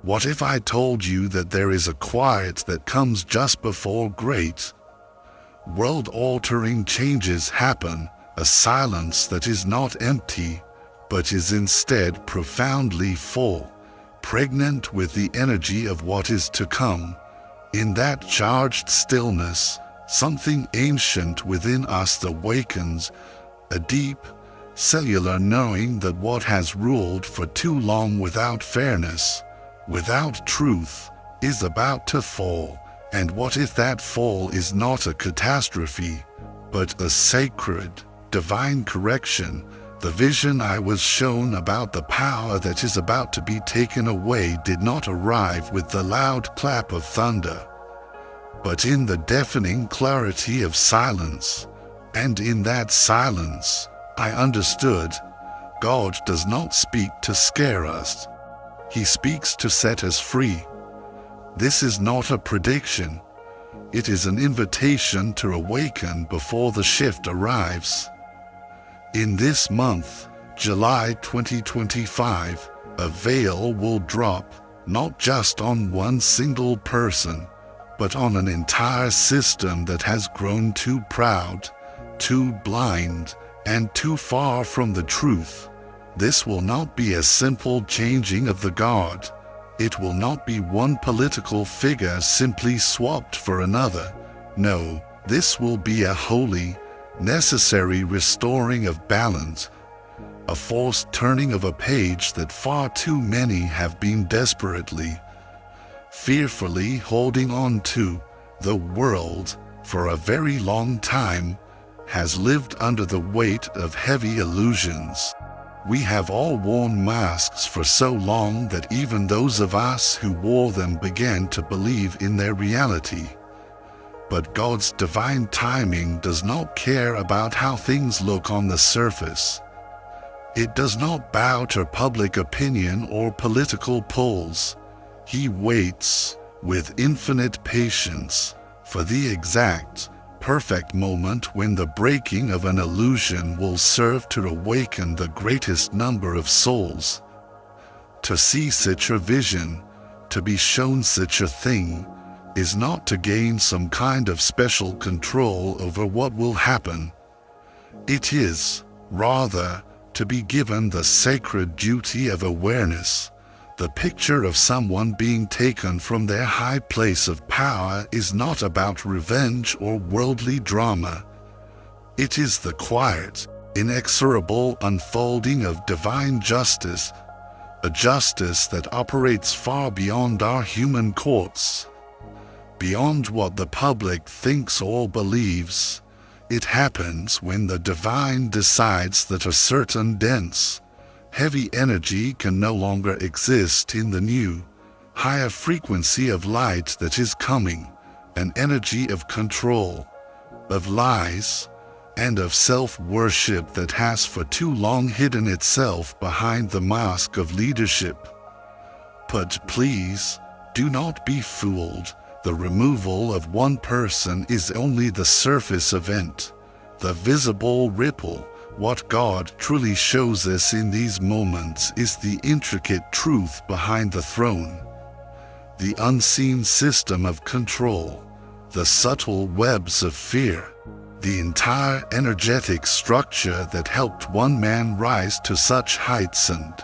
What if I told you that there is a quiet that comes just before great, world-altering changes happen, a silence that is not empty, but is instead profoundly full, pregnant with the energy of what is to come? In that charged stillness, something ancient within us awakens, a deep, cellular knowing that what has ruled for too long without fairness, without truth, is about to fall. And what if that fall is not a catastrophe, but a sacred, divine correction? The vision I was shown about the power that is about to be taken away did not arrive with the loud clap of thunder, but in the deafening clarity of silence. And in that silence, I understood, God does not speak to scare us. He speaks to set us free. This is not a prediction. It is an invitation to awaken before the shift arrives. In this month, July 2025, a veil will drop, not just on one single person, but on an entire system that has grown too proud, too blind, and too far from the truth. This will not be a simple changing of the guard. It will not be one political figure simply swapped for another. No, this will be a holy, necessary restoring of balance, a forced turning of a page that far too many have been desperately, fearfully holding on to. The world, for a very long time, has lived under the weight of heavy illusions. We have all worn masks for so long that even those of us who wore them began to believe in their reality. But God's divine timing does not care about how things look on the surface. It does not bow to public opinion or political polls. He waits, with infinite patience, for the exact, perfect moment when the breaking of an illusion will serve to awaken the greatest number of souls. To see such a vision, to be shown such a thing, is not to gain some kind of special control over what will happen. It is, rather, to be given the sacred duty of awareness. The picture of someone being taken from their high place of power is not about revenge or worldly drama. It is the quiet, inexorable unfolding of divine justice, a justice that operates far beyond our human courts, beyond what the public thinks or believes. It happens when the divine decides that a certain dense, heavy energy can no longer exist in the new, higher frequency of light that is coming, an energy of control, of lies, and of self-worship that has for too long hidden itself behind the mask of leadership. But please, do not be fooled. The removal of one person is only the surface event, the visible ripple. What God truly shows us in these moments is the intricate truth behind the throne, the unseen system of control, the subtle webs of fear, the entire energetic structure that helped one man rise to such heights and,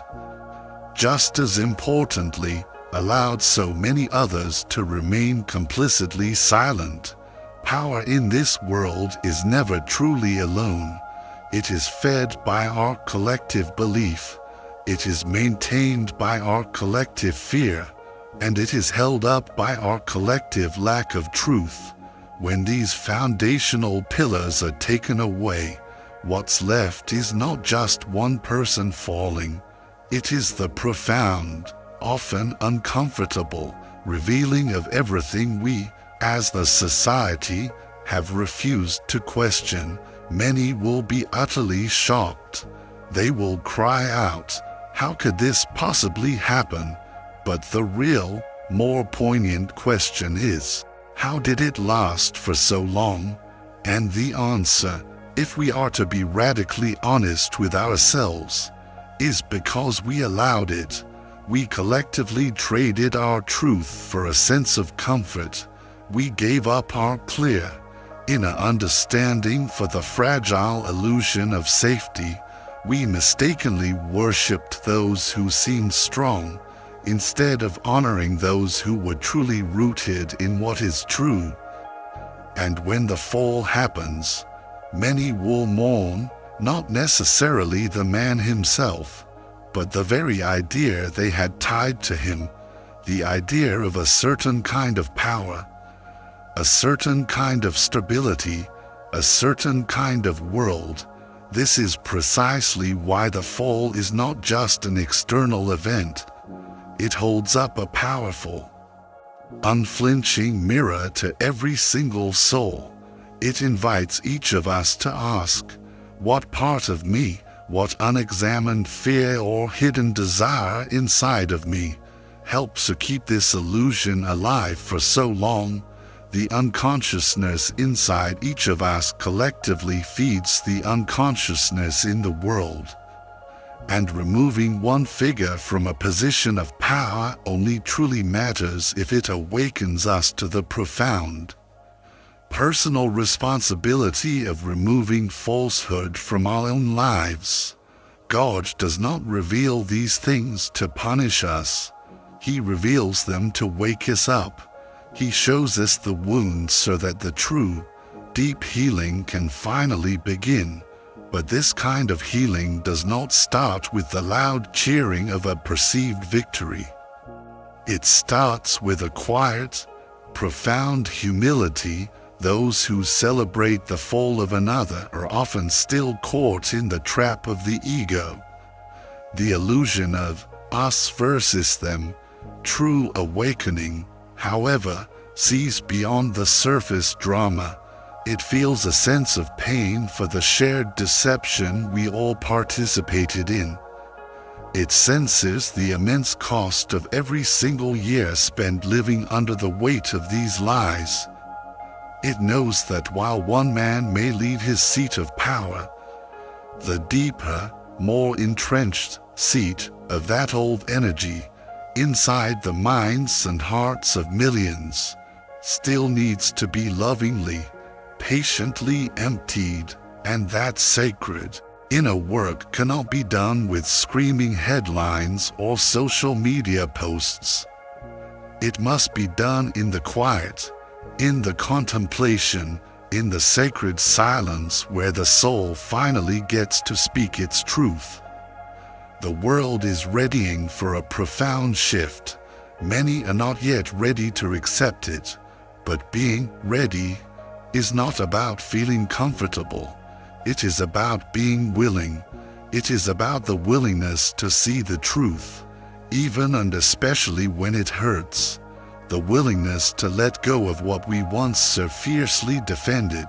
just as importantly, allowed so many others to remain complicitly silent. Power in this world is never truly alone. It is fed by our collective belief, it is maintained by our collective fear, and it is held up by our collective lack of truth. When these foundational pillars are taken away, what's left is not just one person falling. It is the profound, often uncomfortable, revealing of everything we, as the society, have refused to question. Many will be utterly shocked. They will cry out, "How could this possibly happen?" But the real, more poignant question is, how did it last for so long? And the answer, if we are to be radically honest with ourselves, is because we allowed it. We collectively traded our truth for a sense of comfort. We gave up our clear, inner understanding for the fragile illusion of safety. We mistakenly worshipped those who seemed strong, instead of honoring those who were truly rooted in what is true. And when the fall happens, many will mourn, not necessarily the man himself, but the very idea they had tied to him, the idea of a certain kind of power, a certain kind of stability, a certain kind of world. This is precisely why the fall is not just an external event. It holds up a powerful, unflinching mirror to every single soul. It invites each of us to ask, what part of me, what unexamined fear or hidden desire inside of me, helps to keep this illusion alive for so long? The unconsciousness inside each of us collectively feeds the unconsciousness in the world. And removing one figure from a position of power only truly matters if it awakens us to the profound personal responsibility of removing falsehood from our own lives. God does not reveal these things to punish us. He reveals them to wake us up. He shows us the wounds so that the true, deep healing can finally begin. But this kind of healing does not start with the loud cheering of a perceived victory. It starts with a quiet, profound humility. Those who celebrate the fall of another are often still caught in the trap of the ego, the illusion of us versus them. True awakening, however, sees beyond the surface drama. It feels a sense of pain for the shared deception we all participated in. It senses the immense cost of every single year spent living under the weight of these lies. It knows that while one man may leave his seat of power, the deeper, more entrenched seat of that old energy inside the minds and hearts of millions still needs to be lovingly, patiently emptied, and that sacred inner work cannot be done with screaming headlines or social media posts. It must be done in the quiet, in the contemplation, in the sacred silence where the soul finally gets to speak its truth. The world is readying for a profound shift. Many are not yet ready to accept it, but being ready is not about feeling comfortable. It is about being willing. It is about the willingness to see the truth, even and especially when it hurts. The willingness to let go of what we once so fiercely defended.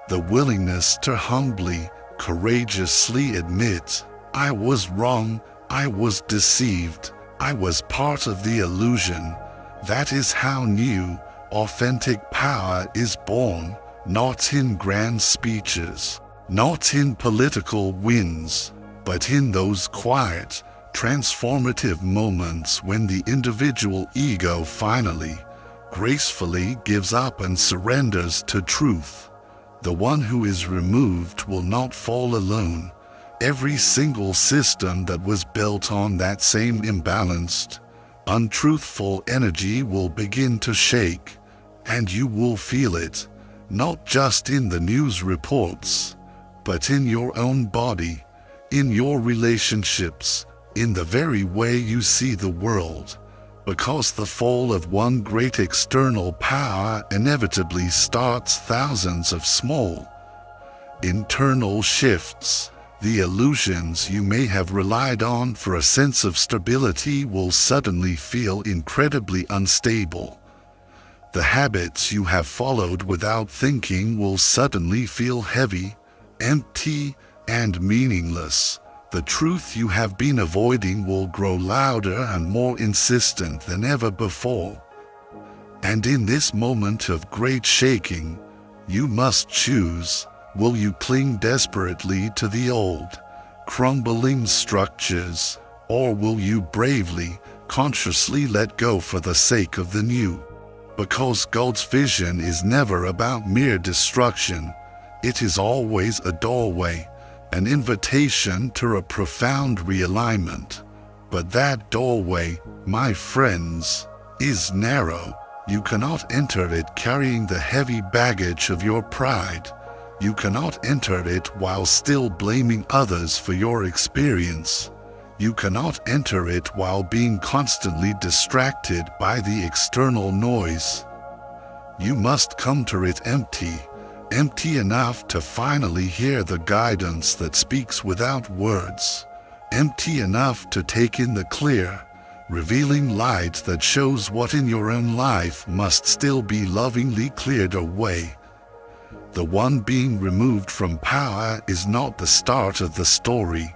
The willingness to humbly, courageously admit, I was wrong, I was deceived, I was part of the illusion. That is how new, authentic power is born, not in grand speeches, not in political wins, but in those quiet, transformative moments when the individual ego finally, gracefully gives up and surrenders to truth. The one who is removed will not fall alone. Every single system that was built on that same imbalanced, untruthful energy will begin to shake, and you will feel it, not just in the news reports, but in your own body, in your relationships, in the very way you see the world, because the fall of one great external power inevitably starts thousands of small, internal shifts. The illusions you may have relied on for a sense of stability will suddenly feel incredibly unstable. The habits you have followed without thinking will suddenly feel heavy, empty, and meaningless. The truth you have been avoiding will grow louder and more insistent than ever before. And in this moment of great shaking, you must choose. Will you cling desperately to the old, crumbling structures, Or will you bravely, consciously let go for the sake of the new? Because God's vision is never about mere destruction. It is always a doorway, an invitation to a profound realignment. But that doorway, my friends, is narrow. You cannot enter it carrying the heavy baggage of your pride. You cannot enter it while still blaming others for your experience. You cannot enter it while being constantly distracted by the external noise. You must come to it empty, empty enough to finally hear the guidance that speaks without words, empty enough to take in the clear, revealing light that shows what in your own life must still be lovingly cleared away. The one being removed from power is not the start of the story.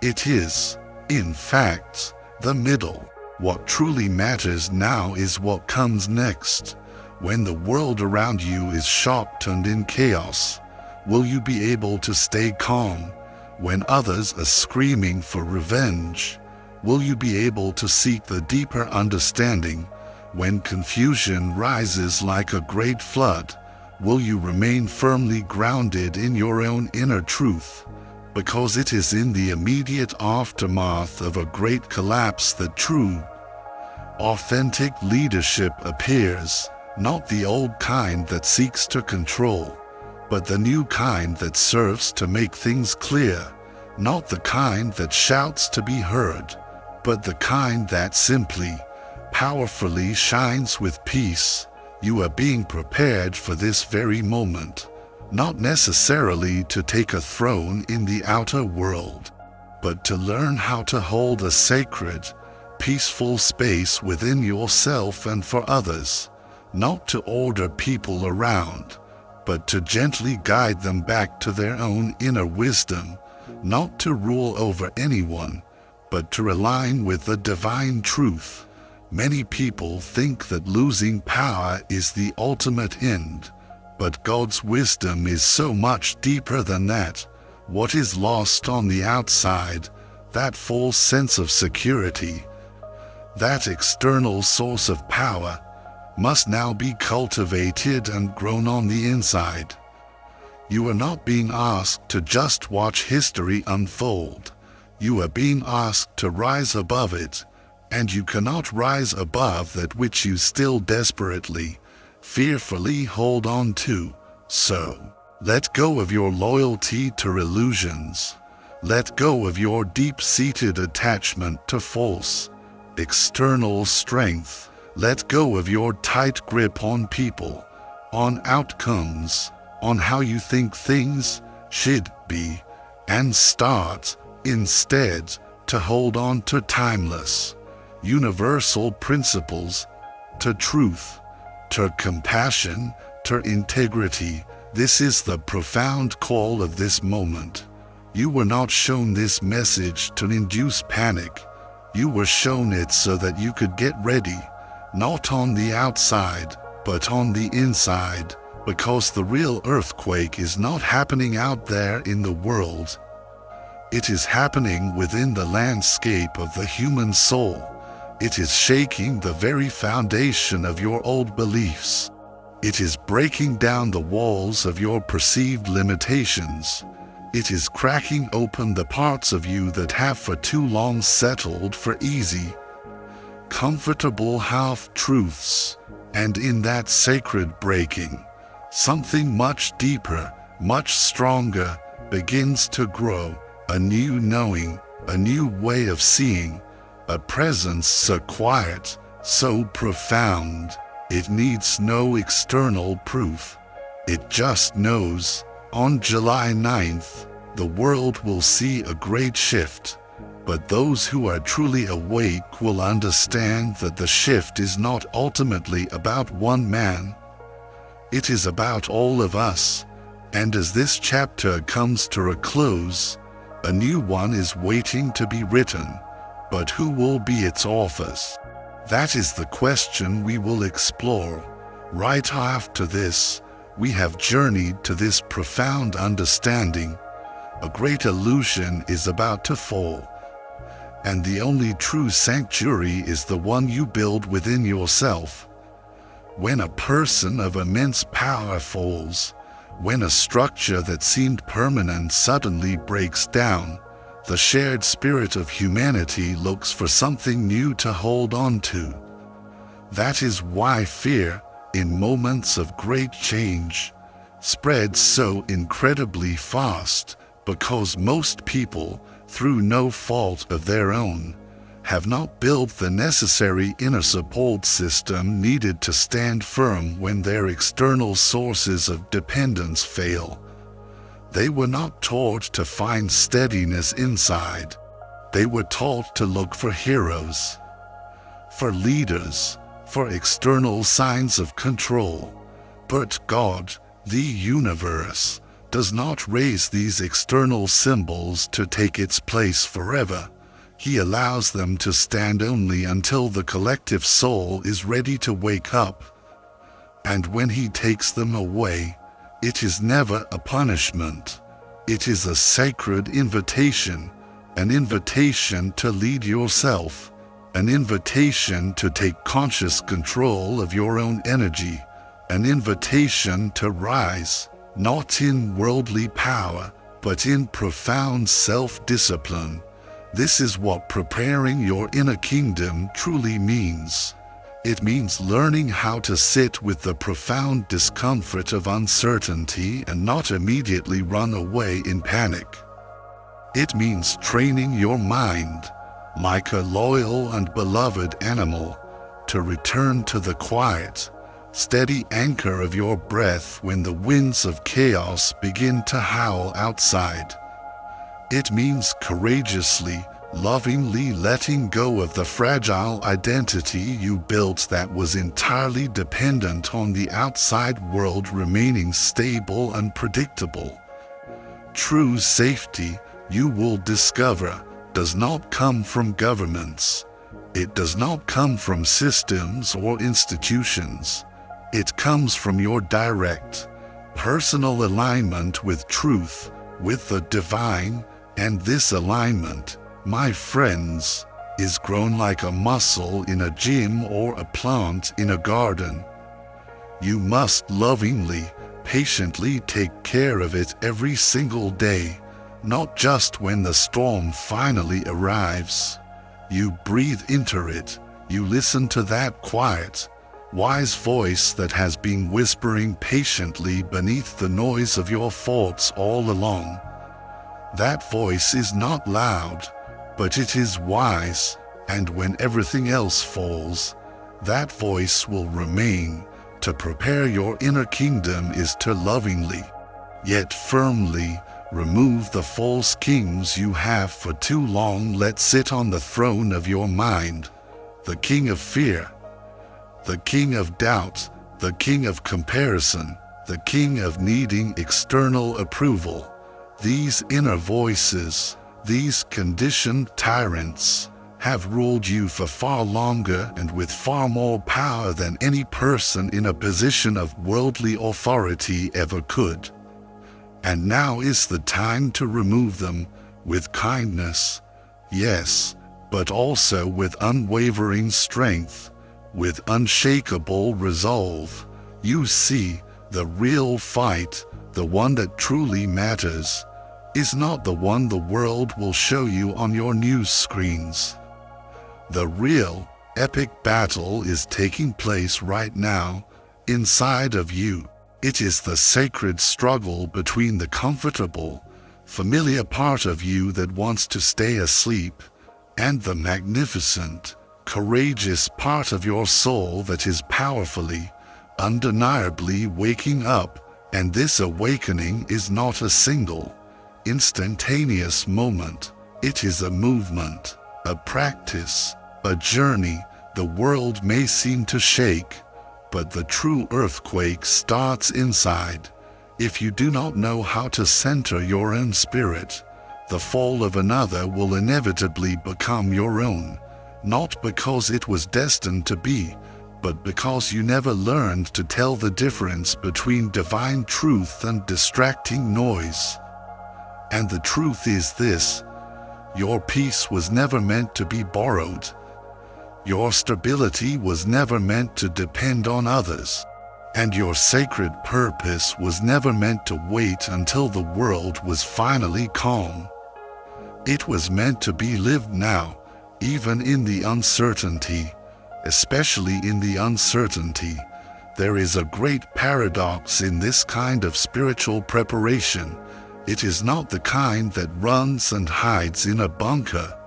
It is, in fact, the middle. What truly matters now is what comes next. When the world around you is shocked and in chaos, will you be able to stay calm? When others are screaming for revenge, will you be able to seek the deeper understanding? When confusion rises like a great flood, will you remain firmly grounded in your own inner truth? Because it is in the immediate aftermath of a great collapse that true, authentic leadership appears, not the old kind that seeks to control, but the new kind that serves to make things clear, not the kind that shouts to be heard, but the kind that simply, powerfully shines with peace. You are being prepared for this very moment, not necessarily to take a throne in the outer world, but to learn how to hold a sacred, peaceful space within yourself and for others, not to order people around, but to gently guide them back to their own inner wisdom, not to rule over anyone, but to align with the divine truth. Many people think that losing power is the ultimate end, but God's wisdom is so much deeper than that. What is lost on the outside, that false sense of security, that external source of power, must now be cultivated and grown on the inside. You are not being asked to just watch history unfold. You are being asked to rise above it, and you cannot rise above that which you still desperately, fearfully hold on to. So, let go of your loyalty to illusions. Let go of your deep-seated attachment to false, external strength. Let go of your tight grip on people, on outcomes, on how you think things should be, and start, instead, to hold on to timeless, universal principles, to truth, to compassion, to integrity. This is the profound call of this moment. You were not shown this message to induce panic. You were shown it so that you could get ready, not on the outside, but on the inside, because the real earthquake is not happening out there in the world. It is happening within the landscape of the human soul. It is shaking the very foundation of your old beliefs. It is breaking down the walls of your perceived limitations. It is cracking open the parts of you that have for too long settled for easy, comfortable half-truths, and in that sacred breaking, something much deeper, much stronger, begins to grow, a new knowing, a new way of seeing, a presence so quiet, so profound, it needs no external proof. It just knows. On July 9th, the world will see a great shift. But those who are truly awake will understand that the shift is not ultimately about one man. It is about all of us. And as this chapter comes to a close, a new one is waiting to be written. But who will be its authors? That is the question we will explore. Right after this, we have journeyed to this profound understanding. A great illusion is about to fall. and the only true sanctuary is the one you build within yourself. When a person of immense power falls, when a structure that seemed permanent suddenly breaks down, the shared spirit of humanity looks for something new to hold on to. That is why fear, in moments of great change, spreads so incredibly fast, because most people, through no fault of their own, have not built the necessary inner support system needed to stand firm when their external sources of dependence fail. They were not taught to find steadiness inside. They were taught to look for heroes, for leaders, for external signs of control. But God, the universe, does not raise these external symbols to take its place forever. He allows them to stand only until the collective soul is ready to wake up. And when He takes them away, it is never a punishment. It is a sacred invitation, an invitation to lead yourself, an invitation to take conscious control of your own energy, an invitation to rise, not in worldly power, but in profound self-discipline. This is what preparing your inner kingdom truly means. It means learning how to sit with the profound discomfort of uncertainty and not immediately run away in panic. It means training your mind, like a loyal and beloved animal, to return to the quiet, steady anchor of your breath when the winds of chaos begin to howl outside. It means courageously, lovingly letting go of the fragile identity you built that was entirely dependent on the outside world remaining stable and predictable. True safety, you will discover, does not come from governments. It does not come from systems or institutions. It comes from your direct, personal alignment with truth, with the divine, and this alignment, my friends, is grown like a muscle in a gym or a plant in a garden. You must lovingly, patiently take care of it every single day, not just when the storm finally arrives. You breathe into it, you listen to that quiet, wise voice that has been whispering patiently beneath the noise of your thoughts all along. That voice is not loud, but it is wise, and when everything else falls, that voice will remain. To prepare your inner kingdom is to lovingly, yet firmly, remove the false kings you have for too long let sit on the throne of your mind, the king of fear, the king of doubt, the king of comparison, the king of needing external approval. These inner voices, these conditioned tyrants, have ruled you for far longer and with far more power than any person in a position of worldly authority ever could. And now is the time to remove them with kindness, yes, but also with unwavering strength, with unshakable resolve. You see, the real fight, the one that truly matters, is not the one the world will show you on your news screens. The real, epic battle is taking place right now, inside of you. It is the sacred struggle between the comfortable, familiar part of you that wants to stay asleep, and the magnificent, courageous part of your soul that is powerfully, undeniably waking up, and this awakening is not a single, instantaneous moment. It is a movement, a practice, a journey. The world may seem to shake, but the true earthquake starts inside. If you do not know how to center your own spirit, the fall of another will inevitably become your own, not because it was destined to be, but because you never learned to tell the difference between divine truth and distracting noise. And the truth is this: Your peace was never meant to be borrowed. Your stability was never meant to depend on others. And your sacred purpose was never meant to wait until the world was finally calm. It was meant to be lived now, even in the uncertainty, especially in the uncertainty. There is a great paradox in this kind of spiritual preparation. It is not the kind that runs and hides in a bunker.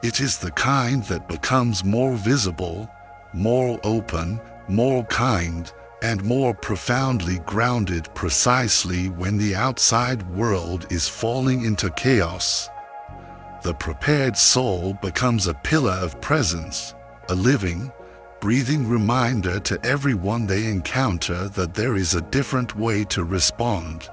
It is the kind that becomes more visible, more open, more kind, and more profoundly grounded precisely when the outside world is falling into chaos. The prepared soul becomes a pillar of presence, a living, breathing reminder to everyone they encounter that there is a different way to respond.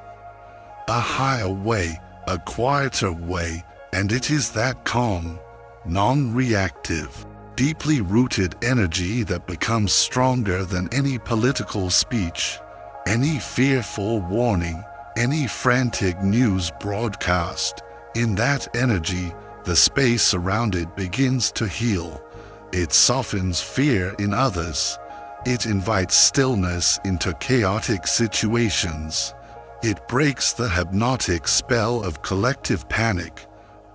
A higher way, a quieter way, and it is that calm, non-reactive, deeply rooted energy that becomes stronger than any political speech, any fearful warning, any frantic news broadcast. In that energy, the space around it begins to heal. It softens fear in others. It invites stillness into chaotic situations. It breaks the hypnotic spell of collective panic.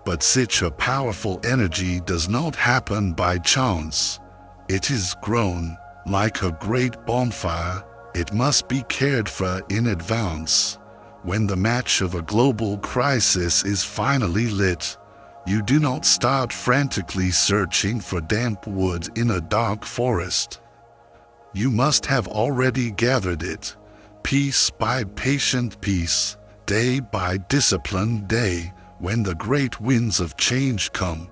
But such a powerful energy does not happen by chance. It is grown, like a great bonfire. It must be cared for in advance. When the match of a global crisis is finally lit, you do not start frantically searching for damp wood in a dark forest. You must have already gathered it, piece by patient piece, day by disciplined day. When the great winds of change come,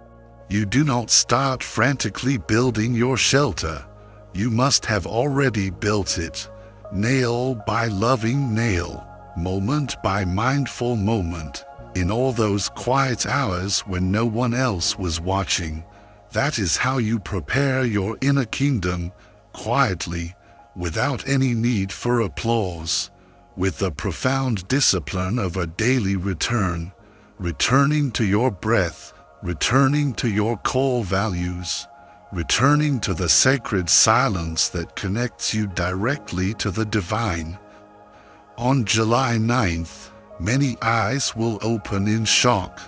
you do not start frantically building your shelter. You must have already built it, nail by loving nail, moment by mindful moment, in all those quiet hours when no one else was watching. That is how you prepare your inner kingdom, quietly, without any need for applause, with the profound discipline of a daily return. Returning to your breath, returning to your core values, returning to the sacred silence that connects you directly to the divine. On July 9th, many eyes will open in shock,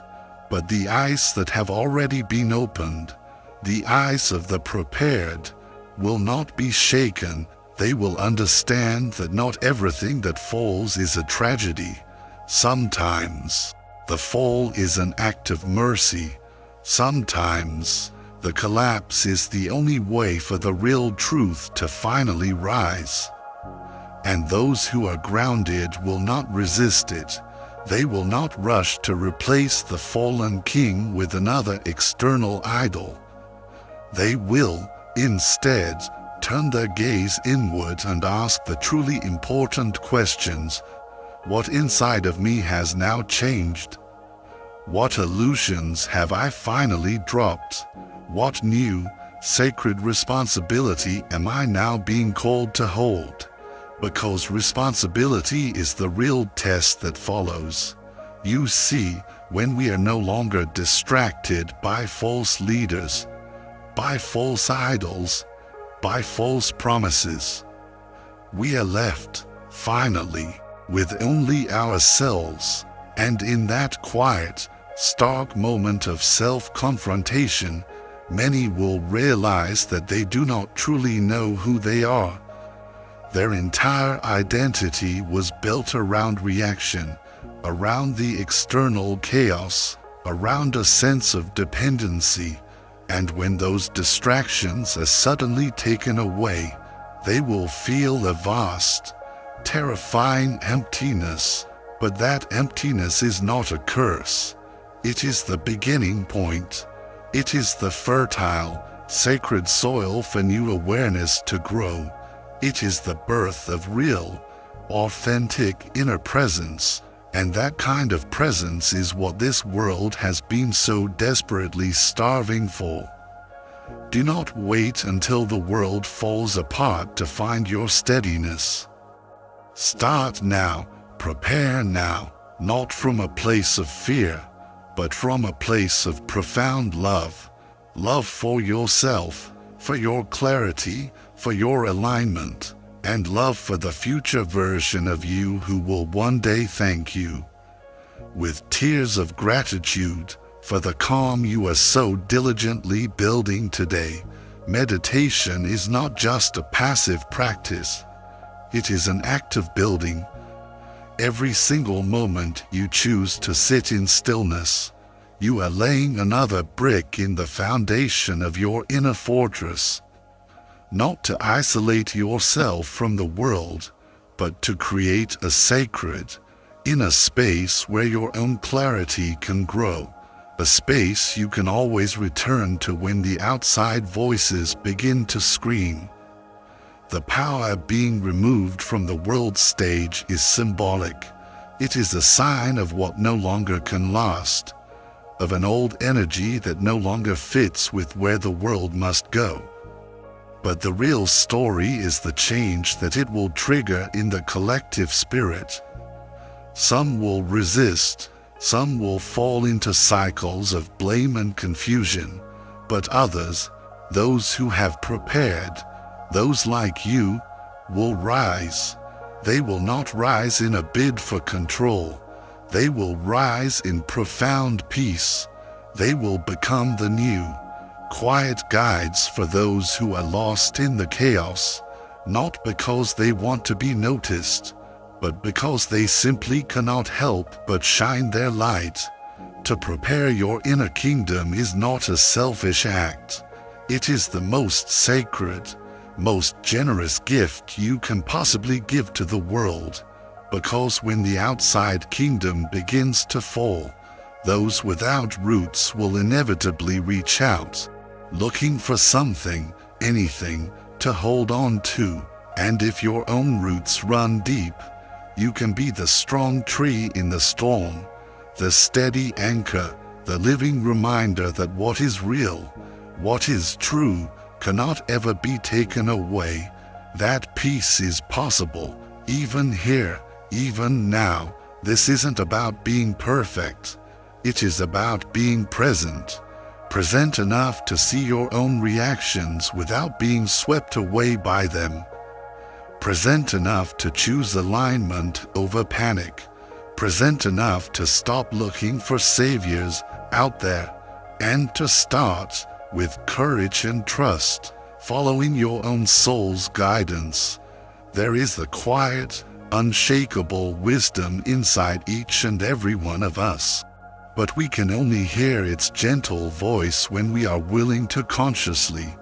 but the eyes that have already been opened, the eyes of the prepared, will not be shaken. They will understand that not everything that falls is a tragedy. Sometimes the fall is an act of mercy. Sometimes the collapse is the only way for the real truth to finally rise. And those who are grounded will not resist it. They will not rush to replace the fallen king with another external idol. They will, instead, turn their gaze inward and ask the truly important questions. What inside of me has now changed? What illusions have I finally dropped? What new, sacred responsibility am I now being called to hold? Because responsibility is the real test that follows. You see, when we are no longer distracted by false leaders, by false idols, by false promises, we are left, finally, with only ourselves, and in that quiet, stark moment of self-confrontation, many will realize that they do not truly know who they are. Their entire identity was built around reaction, around the external chaos, around a sense of dependency, and when those distractions are suddenly taken away, they will feel a vast, terrifying emptiness. But that emptiness is not a curse. It is the beginning point. It is the fertile, sacred soil for new awareness to grow. It is the birth of real, authentic inner presence, and that kind of presence is what this world has been so desperately starving for. Do not wait until the world falls apart to find your steadiness. Start now, prepare now, not from a place of fear, but from a place of profound love. Love for yourself, for your clarity, for your alignment, and love for the future version of you who will one day thank you with tears of gratitude for the calm you are so diligently building today. Meditation is not just a passive practice. It is an act of building. Every single moment you choose to sit in stillness, you are laying another brick in the foundation of your inner fortress. Not to isolate yourself from the world, but to create a sacred, inner space where your own clarity can grow. A space you can always return to when the outside voices begin to scream. The power being removed from the world stage is symbolic. It is a sign of what no longer can last, of an old energy that no longer fits with where the world must go. But the real story is the change that it will trigger in the collective spirit. Some will resist, some will fall into cycles of blame and confusion, but others, those who have prepared, those like you, will rise. They will not rise in a bid for control. They will rise in profound peace. They will become the new, quiet guides for those who are lost in the chaos, not because they want to be noticed, but because they simply cannot help but shine their light. To prepare your inner kingdom is not a selfish act. It is the most sacred, most generous gift you can possibly give to the world, because when the outside kingdom begins to fall, those without roots will inevitably reach out, looking for something, anything, to hold on to. And if your own roots run deep, you can be the strong tree in the storm, the steady anchor, the living reminder that what is real, what is true, cannot ever be taken away. That peace is possible, even here, even now. This isn't about being perfect. It is about being present. Present enough to see your own reactions without being swept away by them. Present enough to choose alignment over panic. Present enough to stop looking for saviors out there and to start with courage and trust, following your own soul's guidance. There is the quiet, unshakable wisdom inside each and every one of us, but we can only hear its gentle voice when we are willing to consciously,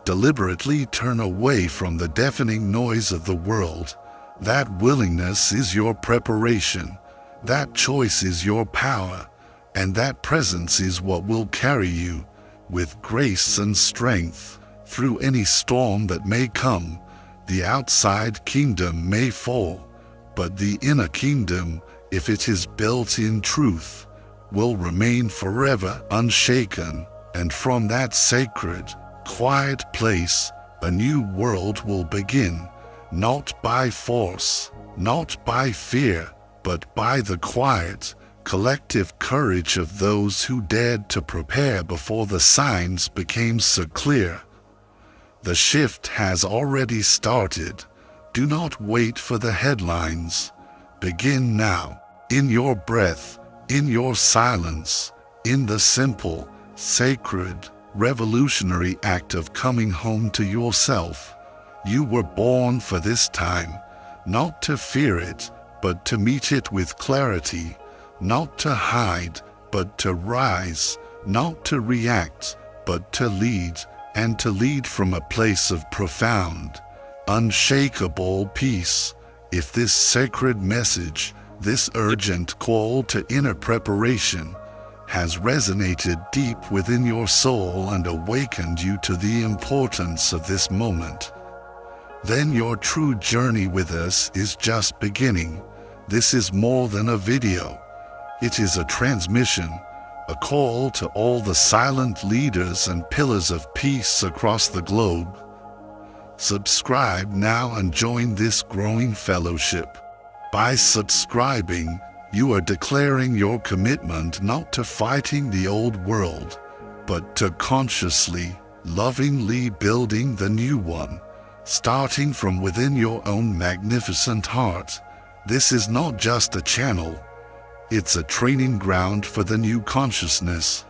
deliberately turn away from the deafening noise of the world. That willingness is your preparation, that choice is your power, and that presence is what will carry you, with grace and strength, through any storm that may come. The outside kingdom may fall, but the inner kingdom, if it is built in truth, will remain forever unshaken, and from that sacred, quiet place, a new world will begin, not by force, not by fear, but by the quiet, collective courage of those who dared to prepare before the signs became so clear. The shift has already started. Do not wait for the headlines. Begin now, in your breath, in your silence, in the simple, sacred, revolutionary act of coming home to yourself. You were born for this time, not to fear it, but to meet it with clarity, not to hide, but to rise, not to react, but to lead, and to lead from a place of profound, unshakable peace. If this sacred message, this urgent call to inner preparation, has resonated deep within your soul and awakened you to the importance of this moment, then your true journey with us is just beginning. This is more than a video. It is a transmission, a call to all the silent leaders and pillars of peace across the globe. Subscribe now and join this growing fellowship. By subscribing, You are declaring your commitment not to fighting the old world, but to consciously, lovingly building the new one, starting from within your own magnificent heart. This is not just a channel, it's a training ground for the new consciousness.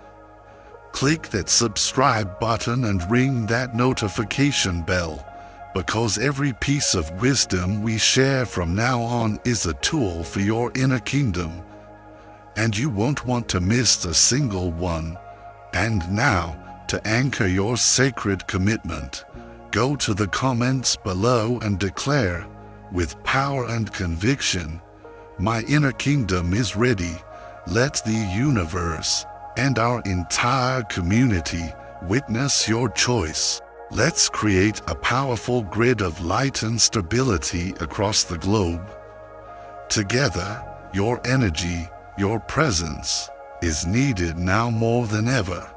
Click that subscribe button and ring that notification bell, because every piece of wisdom we share from now on is a tool for your inner kingdom, and you won't want to miss a single one. And now, to anchor your sacred commitment, go to the comments below and declare, with power and conviction, "My inner kingdom is ready. Let the universe and our entire community witness your choice." Let's create a powerful grid of light and stability across the globe. Together, your energy, your presence, is needed now more than ever.